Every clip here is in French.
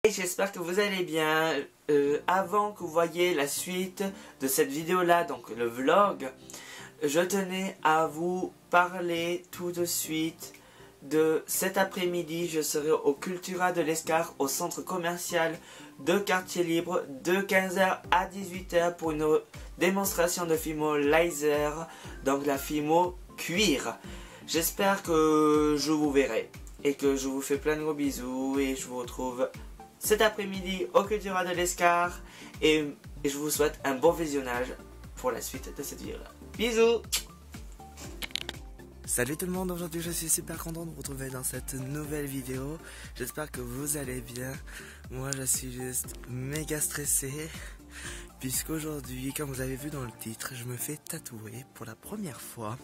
J'espère que vous allez bien. Avant que vous voyez la suite de cette vidéo là, donc le vlog, je tenais à vous parler tout de suite de cet après-midi. Je serai au Cultura de l'Escar, au centre commercial de Quartier Libre, de 15 h à 18 h pour une démonstration de Fimo laser, donc la Fimo cuir. J'espère que je vous verrai et que je vous fais plein de gros bisous et je vous retrouve cet après-midi au Cultura de l'Escar et je vous souhaite un bon visionnage pour la suite de cette vidéo là. Bisous. Salut tout le monde, aujourd'hui je suis super content de vous retrouver dans cette nouvelle vidéo. J'espère que vous allez bien. Moi je suis juste méga stressé puisqu'aujourd'hui, comme vous avez vu dans le titre, je me fais tatouer pour la première fois.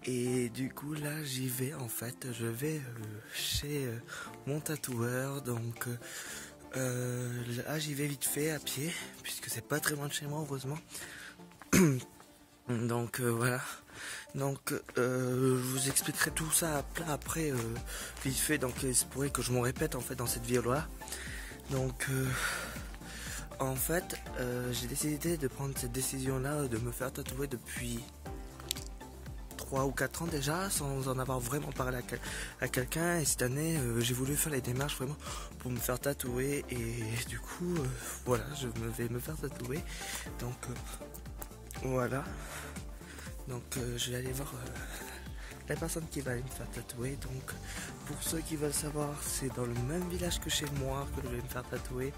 Et du coup là j'y vais en fait, je vais chez mon tatoueur, donc là j'y vais vite fait à pied puisque c'est pas très loin de chez moi heureusement. Donc voilà, donc je vous expliquerai tout ça après vite fait, donc il se pourrait que je m'en répète en fait dans cette vidéo là. Donc en fait j'ai décidé de prendre cette décision là de me faire tatouer depuis 3 ou 4 ans déjà sans en avoir vraiment parlé à quelqu'un, et cette année j'ai voulu faire les démarches vraiment pour me faire tatouer et du coup voilà, je vais me faire tatouer, donc voilà, donc je vais aller voir la personne qui va aller me faire tatouer. Donc pour ceux qui veulent savoir, c'est dans le même village que chez moi que je vais me faire tatouer,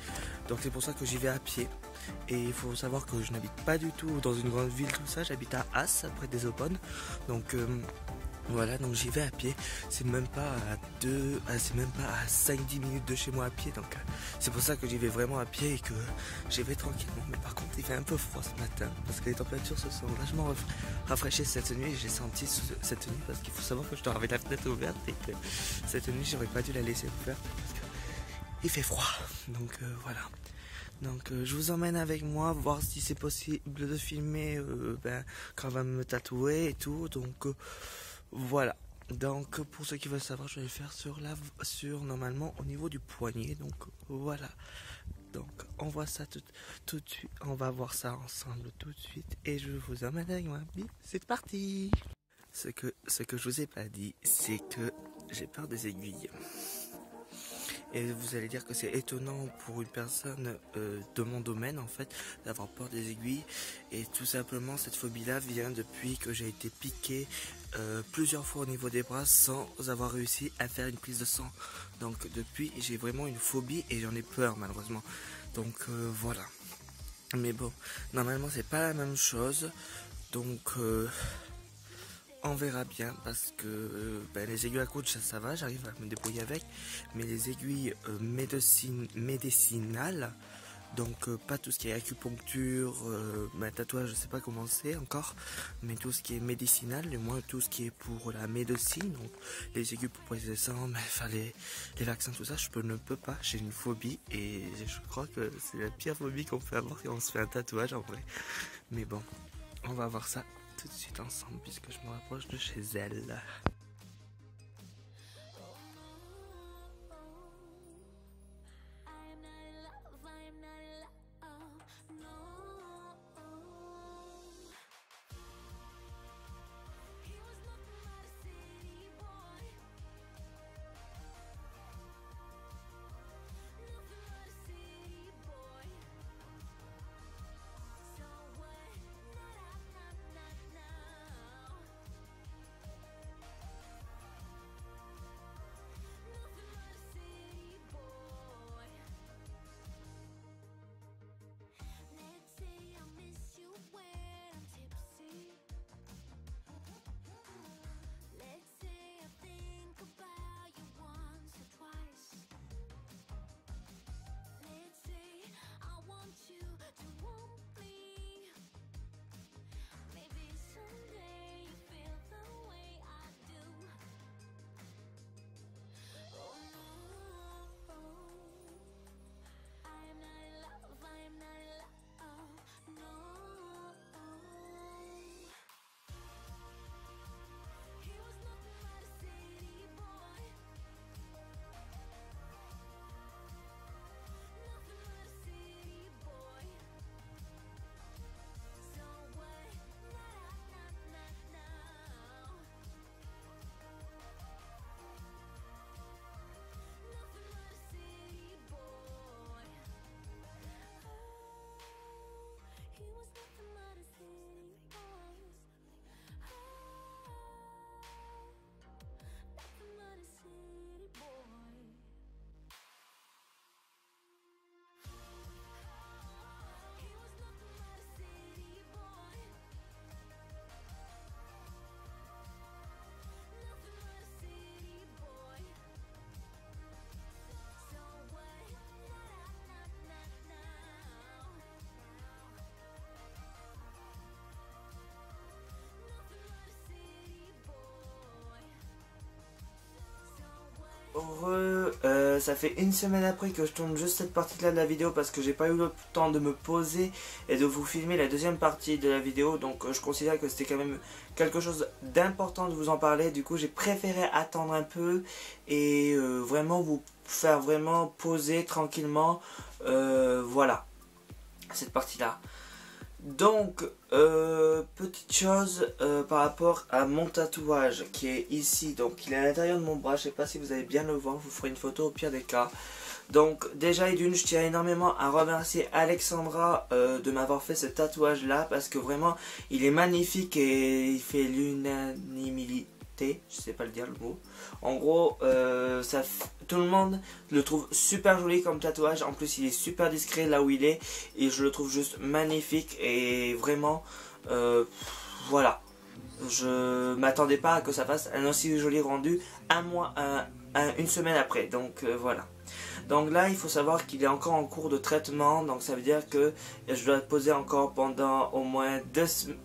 donc c'est pour ça que j'y vais à pied. Et il faut savoir que je n'habite pas du tout dans une grande ville, tout ça, j'habite à As, près des Aubonnes. Donc voilà, donc j'y vais à pied. C'est même pas à 5-10 minutes de chez moi à pied. Donc c'est pour ça que j'y vais vraiment à pied et que j'y vais tranquillement. Mais par contre il fait un peu froid ce matin parce que les températures se sont vachement rafraîchies cette nuit. J'ai senti cette nuit parce qu'il faut savoir que je dors avec la fenêtre ouverte et que cette nuit j'aurais pas dû la laisser ouverte parce que il fait froid. Donc voilà. Donc je vous emmène avec moi voir si c'est possible de filmer quand on va me tatouer et tout. Donc voilà. Donc pour ceux qui veulent savoir, je vais le faire sur normalement au niveau du poignet. Donc voilà. Donc on voit ça tout de suite. On va voir ça ensemble tout de suite et je vous emmène avec moi. C'est parti. Ce que je vous ai pas dit, c'est que j'ai peur des aiguilles. Et vous allez dire que c'est étonnant pour une personne de mon domaine en fait d'avoir peur des aiguilles, et tout simplement cette phobie là vient depuis que j'ai été piqué plusieurs fois au niveau des bras sans avoir réussi à faire une prise de sang. Donc depuis j'ai vraiment une phobie et j'en ai peur malheureusement. Donc voilà. Mais bon, normalement c'est pas la même chose, donc on verra bien parce que les aiguilles à coudre ça va, j'arrive à me débrouiller avec, mais les aiguilles médicinales, donc pas tout ce qui est acupuncture, tatouage, je sais pas comment c'est encore, mais tout ce qui est médicinal, du moins tout ce qui est pour la médecine, donc les aiguilles pour briser le sang, les vaccins, tout ça, ne peux pas, j'ai une phobie et je crois que c'est la pire phobie qu'on peut avoir quand on se fait un tatouage en vrai. Mais bon, on va voir ça tout de suite ensemble puisque je me rapproche de chez elle. ça fait une semaine après que je tourne juste cette partie là de la vidéo parce que j'ai pas eu le temps de me poser et de vous filmer la deuxième partie de la vidéo. Donc je considère que c'était quand même quelque chose d'important de vous en parler. Du coup j'ai préféré attendre un peu et vraiment vous faire vraiment poser tranquillement voilà cette partie là. Donc petite chose par rapport à mon tatouage qui est ici, donc il est à l'intérieur de mon bras, je sais pas si vous allez bien le voir, je vous ferai une photo au pire des cas. Donc déjà et d'une, je tiens énormément à remercier Alexandra de m'avoir fait ce tatouage là parce que vraiment il est magnifique et il fait l'unanimité. Je sais pas le dire le mot. En gros, tout le monde le trouve super joli comme tatouage. En plus, il est super discret là où il est. Et je le trouve juste magnifique. Et vraiment, voilà. Je m'attendais pas à que ça fasse un aussi joli rendu une semaine après. Donc voilà. Donc là, il faut savoir qu'il est encore en cours de traitement. Donc ça veut dire que je dois poser encore pendant au moins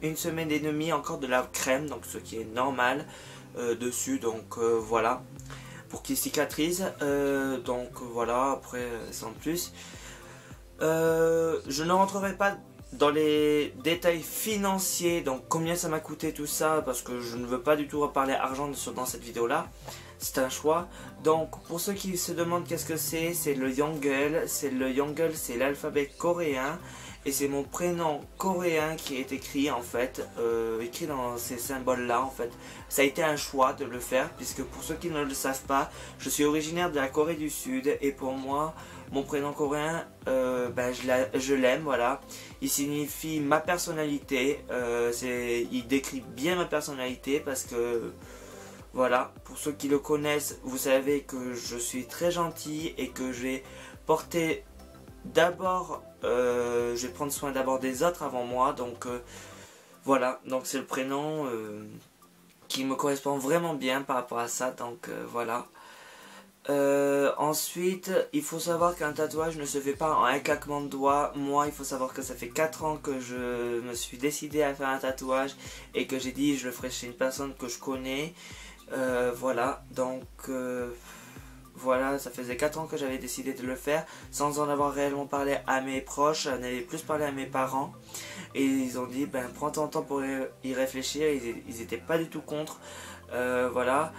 une semaine et demie encore de la crème. Donc ce qui est normal. Dessus, donc voilà, pour qu'il cicatrise. Donc voilà, après sans plus. Je ne rentrerai pas dans les détails financiers, donc combien ça m'a coûté tout ça, parce que je ne veux pas du tout reparler argent dans cette vidéo là. C'est un choix. Donc pour ceux qui se demandent qu'est-ce que c'est le Yongle. C'est l'alphabet coréen. Et c'est mon prénom coréen qui est écrit en fait, écrit dans ces symboles là en fait. Ça a été un choix de le faire puisque pour ceux qui ne le savent pas, je suis originaire de la Corée du Sud et pour moi, mon prénom coréen, je l'aime, voilà. Il signifie ma personnalité, il décrit bien ma personnalité parce que, voilà, pour ceux qui le connaissent, vous savez que je suis très gentil et que j'ai porté d'abord, je vais prendre soin d'abord des autres avant moi, donc voilà, donc c'est le prénom qui me correspond vraiment bien par rapport à ça, donc voilà. Ensuite, il faut savoir qu'un tatouage ne se fait pas en un claquement de doigts. Moi, il faut savoir que ça fait 4 ans que je me suis décidé à faire un tatouage et que j'ai dit je le ferai chez une personne que je connais. Voilà, donc voilà, ça faisait 4 ans que j'avais décidé de le faire sans en avoir réellement parlé à mes proches. J'en avais plus parlé à mes parents et ils ont dit ben prends ton temps pour y réfléchir. Ils étaient pas du tout contre, voilà.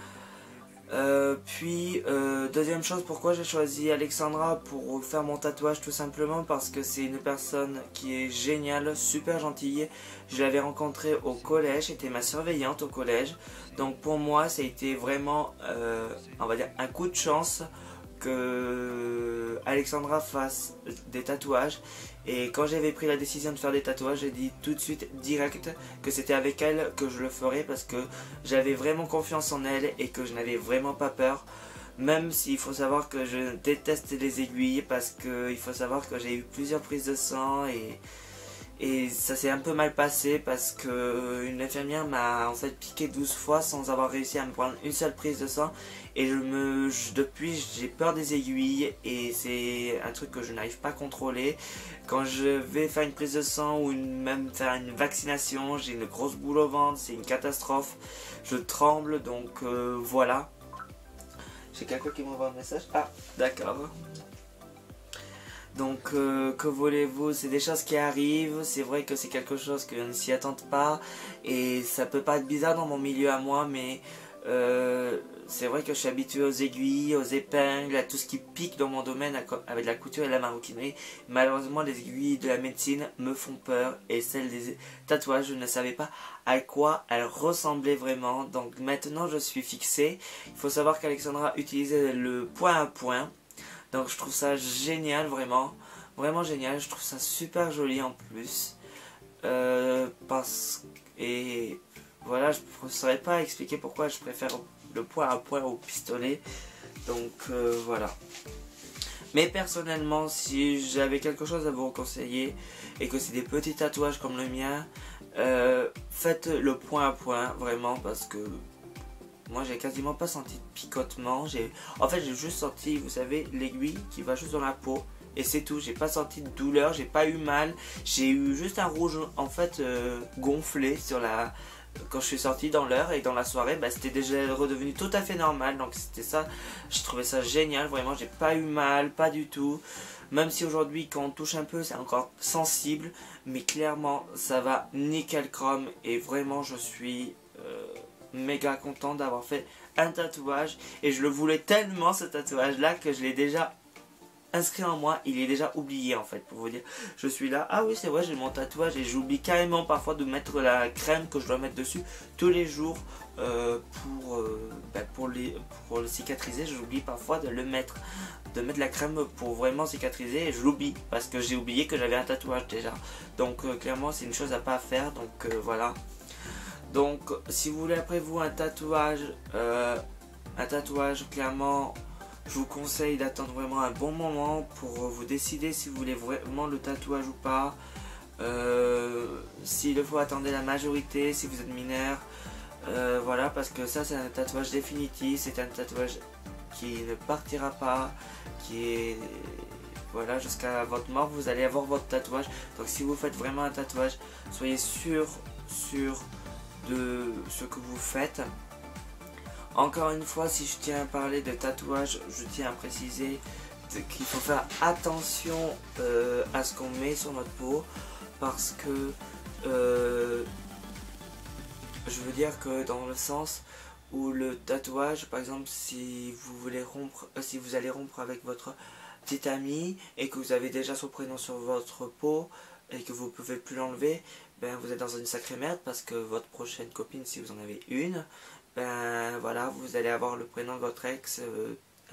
Deuxième chose, pourquoi j'ai choisi Alexandra pour faire mon tatouage, tout simplement parce que c'est une personne qui est géniale, super gentille. Je l'avais rencontrée au collège, c'était ma surveillante au collège. Donc pour moi ça a été vraiment, on va dire, un coup de chance que Alexandra fasse des tatouages. Et quand j'avais pris la décision de faire des tatouages, j'ai dit tout de suite direct que c'était avec elle que je le ferais parce que j'avais vraiment confiance en elle et que je n'avais vraiment pas peur. Même s'il faut savoir que je déteste les aiguilles parce qu'il faut savoir que j'ai eu plusieurs prises de sang et ça s'est un peu mal passé parce que une infirmière m'a en fait piqué 12 fois sans avoir réussi à me prendre une seule prise de sang. Et depuis j'ai peur des aiguilles et c'est un truc que je n'arrive pas à contrôler. Quand je vais faire une prise de sang ou même faire une vaccination, j'ai une grosse boule au ventre, c'est une catastrophe. Je tremble, donc voilà. J'ai quelqu'un qui m'envoie un message. Ah, d'accord. Donc que voulez-vous, c'est des choses qui arrivent, c'est vrai que c'est quelque chose que je ne s'y attend pas et ça peut paraître bizarre dans mon milieu à moi, mais c'est vrai que je suis habitué aux aiguilles, aux épingles, à tout ce qui pique dans mon domaine avec la couture et la maroquinerie. Malheureusement les aiguilles de la médecine me font peur et celles des tatouages, je ne savais pas à quoi elles ressemblaient vraiment. Donc maintenant je suis fixé. Il faut savoir qu'Alexandra utilisait le point à point. Donc je trouve ça génial, vraiment génial, je trouve ça super joli en plus. Et voilà, je ne saurais pas expliquer pourquoi je préfère le point à point au pistolet. Donc voilà. Mais personnellement, si j'avais quelque chose à vous conseiller et que c'est des petits tatouages comme le mien, faites le point à point, vraiment, parce que moi j'ai quasiment pas senti de picotement. En fait j'ai juste senti, vous savez, l'aiguille qui va juste dans la peau. Et c'est tout, j'ai pas senti de douleur, j'ai pas eu mal. J'ai eu juste un rouge en fait gonflé sur quand je suis sorti dans l'heure, et dans la soirée bah, c'était déjà redevenu tout à fait normal. Donc c'était ça, je trouvais ça génial, vraiment j'ai pas eu mal, pas du tout. Même si aujourd'hui quand on touche un peu c'est encore sensible, mais clairement ça va nickel chrome. Et vraiment je suis méga content d'avoir fait un tatouage. Et je le voulais tellement ce tatouage là que je l'ai déjà inscrit en moi, il est déjà oublié en fait, pour vous dire. Je suis là, ah oui c'est vrai, j'ai mon tatouage, et j'oublie carrément parfois de mettre la crème que je dois mettre dessus tous les jours pour le cicatriser. J'oublie parfois de mettre la crème pour vraiment cicatriser, et je l'oublie parce que j'ai oublié que j'avais un tatouage déjà. Donc clairement c'est une chose à pas faire, donc voilà. Donc si vous voulez après vous un tatouage clairement, je vous conseille d'attendre vraiment un bon moment pour vous décider si vous voulez vraiment le tatouage ou pas. S'il le faut, attendez la majorité si vous êtes mineur. Voilà, parce que ça c'est un tatouage définitif, c'est un tatouage qui ne partira pas, qui est... Voilà, jusqu'à votre mort vous allez avoir votre tatouage. Donc si vous faites vraiment un tatouage, soyez sûr de ce que vous faites. Encore une fois, si je tiens à parler de tatouage, je tiens à préciser qu'il faut faire attention à ce qu'on met sur notre peau, parce que je veux dire que dans le sens où le tatouage, par exemple, si vous allez rompre avec votre petit ami et que vous avez déjà son prénom sur votre peau et que vous ne pouvez plus l'enlever, ben vous êtes dans une sacrée merde, parce que votre prochaine copine, si vous en avez une, ben voilà, vous allez avoir le prénom de votre ex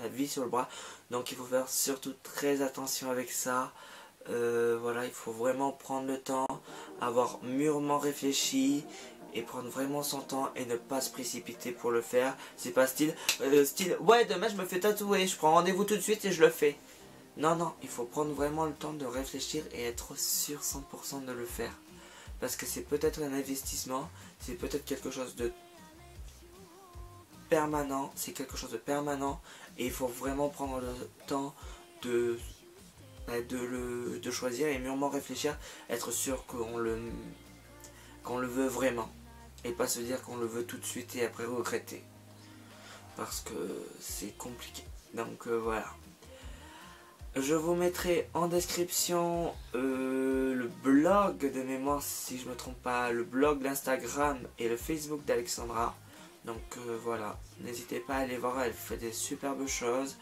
à vie sur le bras. Donc il faut faire surtout très attention avec ça. Voilà, il faut vraiment prendre le temps, avoir mûrement réfléchi et prendre vraiment son temps et ne pas se précipiter pour le faire. C'est pas style ouais demain je me fais tatouer, je prends rendez-vous tout de suite et je le fais. Non, non, il faut prendre vraiment le temps de réfléchir et être sûr 100% de le faire. Parce que c'est peut-être un investissement, c'est peut-être quelque chose de permanent, et il faut vraiment prendre le temps de choisir et mûrement réfléchir, être sûr qu'on le veut vraiment, et pas se dire qu'on le veut tout de suite et après regretter, parce que c'est compliqué. Donc voilà. Je vous mettrai en description le blog de mémoire, si je me trompe pas, le blog, l'Instagram et le Facebook d'Alexandra. Donc voilà, n'hésitez pas à aller voir, elle fait des superbes choses.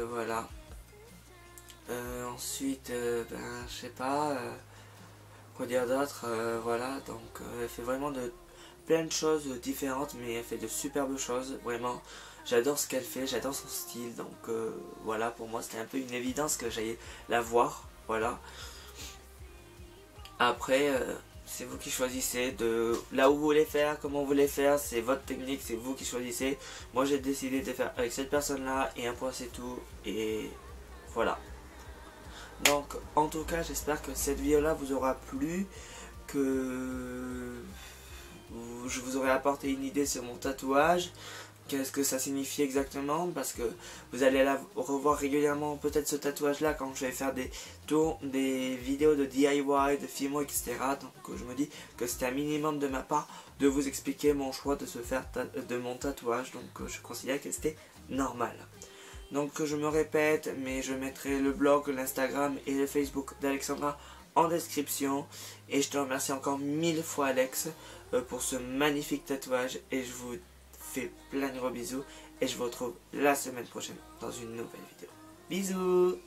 Voilà. Ensuite, ben je sais pas quoi dire d'autre. Voilà, donc elle fait vraiment plein de choses différentes, mais elle fait de superbes choses, vraiment. J'adore ce qu'elle fait, j'adore son style, donc voilà, pour moi c'était un peu une évidence que j'aille la voir, voilà. Après, c'est vous qui choisissez de là où vous voulez faire, comment vous voulez faire, c'est votre technique, c'est vous qui choisissez. Moi j'ai décidé de faire avec cette personne là, et un point c'est tout, et voilà. Donc en tout cas j'espère que cette vidéo là vous aura plu, que je vous aurai apporté une idée sur mon tatouage. Qu'est-ce que ça signifie exactement, parce que vous allez la revoir régulièrement, peut-être ce tatouage là, quand je vais faire des vidéos de DIY, de filmo, etc. Donc je me dis que c'était un minimum de ma part de vous expliquer mon choix de de mon tatouage, donc je considère que c'était normal. Donc je me répète, mais je mettrai le blog, l'Instagram et le Facebook d'Alexandra en description, et je te remercie encore 1000 fois Alex pour ce magnifique tatouage, et je vous fais plein de gros bisous, et je vous retrouve la semaine prochaine dans une nouvelle vidéo. Bisous.